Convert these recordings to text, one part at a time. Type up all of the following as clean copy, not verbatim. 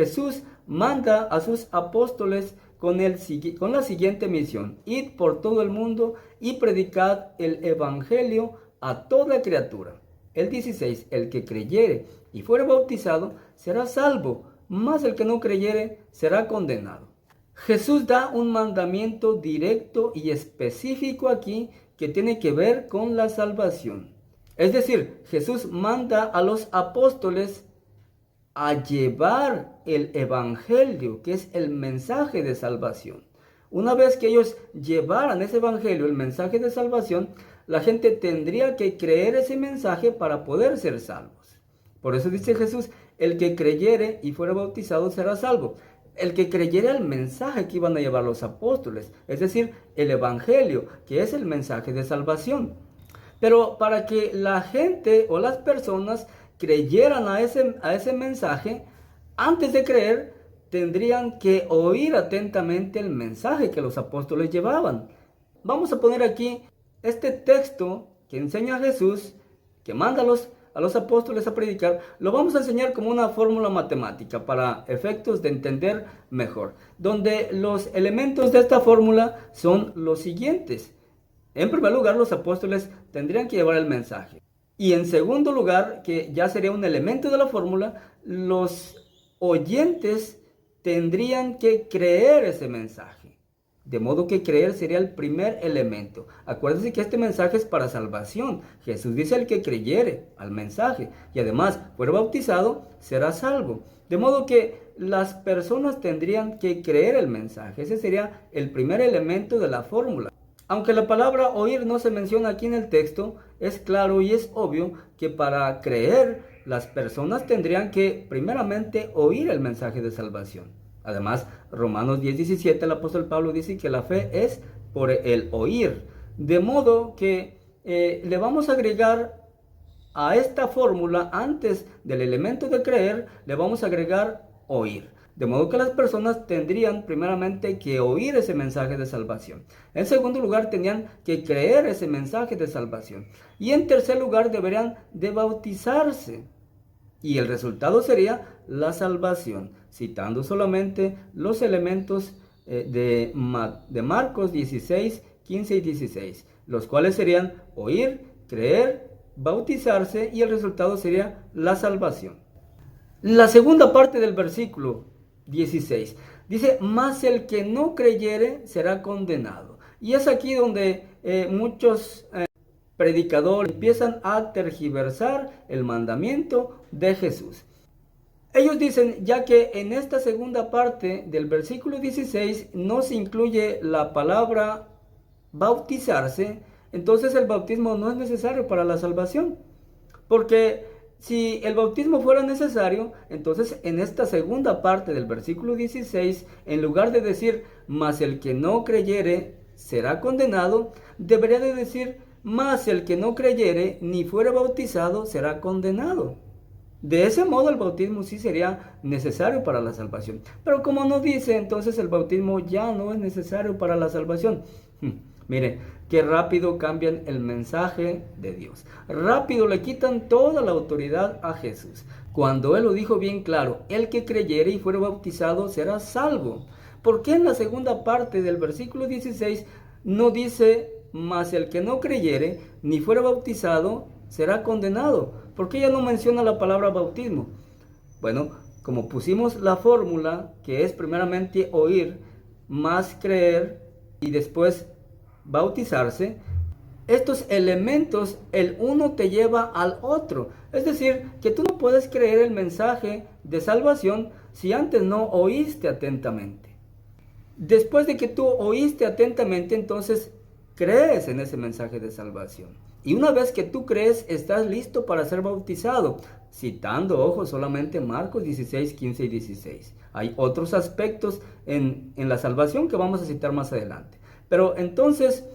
Jesús manda a sus apóstoles con la siguiente misión: id por todo el mundo y predicad el evangelio a toda criatura. El 16, el que creyere y fuere bautizado será salvo, mas el que no creyere será condenado. Jesús da un mandamiento directo y específico aquí que tiene que ver con la salvación. Es decir, Jesús manda a los apóstoles a llevar el evangelio, que es el mensaje de salvación. Una vez que ellos llevaran ese evangelio, el mensaje de salvación, la gente tendría que creer ese mensaje para poder ser salvos. Por eso dice Jesús, el que creyere y fuere bautizado será salvo. El que creyere al mensaje que iban a llevar los apóstoles, es decir, el evangelio, que es el mensaje de salvación. Pero para que la gente o las personas creyeran a ese mensaje, antes de creer, tendrían que oír atentamente el mensaje que los apóstoles llevaban. Vamos a poner aquí este texto que enseña Jesús, que manda a los apóstoles a predicar. Lo vamos a enseñar como una fórmula matemática para efectos de entender mejor, donde los elementos de esta fórmula son los siguientes. En primer lugar, los apóstoles tendrían que llevar el mensaje. Y en segundo lugar, que ya sería un elemento de la fórmula, los oyentes tendrían que creer ese mensaje. De modo que creer sería el primer elemento. Acuérdense que este mensaje es para salvación. Jesús dice: el que creyere al mensaje y además fuera bautizado será salvo. De modo que las personas tendrían que creer el mensaje. Ese sería el primer elemento de la fórmula. Aunque la palabra oír no se menciona aquí en el texto, es claro y es obvio que para creer las personas tendrían que primeramente oír el mensaje de salvación. Además, Romanos 10:17, el apóstol Pablo dice que la fe es por el oír. De modo que le vamos a agregar a esta fórmula, antes del elemento de creer, le vamos a agregar oír. De modo que las personas tendrían primeramente que oír ese mensaje de salvación. En segundo lugar, tenían que creer ese mensaje de salvación. Y en tercer lugar, deberían de bautizarse. Y el resultado sería la salvación, citando solamente los elementos de Marcos 16, 15 y 16, los cuales serían oír, creer, bautizarse, y el resultado sería la salvación. La segunda parte del versículo 16 dice: mas el que no creyere será condenado. Y es aquí donde muchos predicadores empiezan a tergiversar el mandamiento de Jesús. Ellos dicen, ya que en esta segunda parte del versículo 16 no se incluye la palabra bautizarse, entonces el bautismo no es necesario para la salvación. Porque si el bautismo fuera necesario, entonces en esta segunda parte del versículo 16, en lugar de decir, mas el que no creyere será condenado, debería de decir, mas el que no creyere ni fuere bautizado será condenado. De ese modo el bautismo sí sería necesario para la salvación. Pero como no dice, entonces el bautismo ya no es necesario para la salvación. Miren, qué rápido cambian el mensaje de Dios. Rápido le quitan toda la autoridad a Jesús. Cuando Él lo dijo bien claro, el que creyere y fuere bautizado será salvo. ¿Por qué en la segunda parte del versículo 16 no dice, mas el que no creyere ni fuere bautizado será condenado? ¿Por qué ya no menciona la palabra bautismo? Bueno, como pusimos la fórmula, que es primeramente oír, más creer y después bautizarse, estos elementos, el uno te lleva al otro. Es decir, que tú no puedes creer el mensaje de salvación si antes no oíste atentamente. Después de que tú oíste atentamente, entonces crees en ese mensaje de salvación. Y una vez que tú crees, estás listo para ser bautizado. Citando, ojo, solamente Marcos 16, 15 y 16. Hay otros aspectos en la salvación que vamos a citar más adelante. Pero entonces,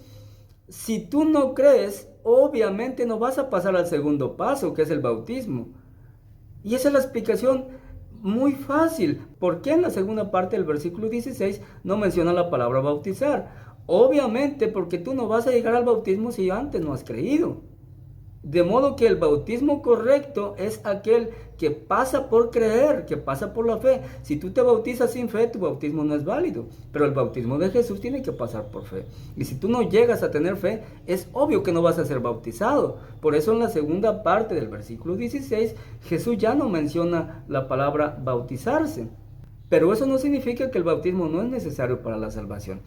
si tú no crees, obviamente no vas a pasar al segundo paso, que es el bautismo. Y esa es la explicación muy fácil. ¿Por qué en la segunda parte del versículo 16 no menciona la palabra bautizar? Obviamente porque tú no vas a llegar al bautismo si antes no has creído. De modo que el bautismo correcto es aquel que pasa por creer, que pasa por la fe. Si tú te bautizas sin fe, tu bautismo no es válido. Pero el bautismo de Jesús tiene que pasar por fe. Y si tú no llegas a tener fe, es obvio que no vas a ser bautizado. Por eso en la segunda parte del versículo 16, Jesús ya no menciona la palabra bautizarse. Pero eso no significa que el bautismo no es necesario para la salvación.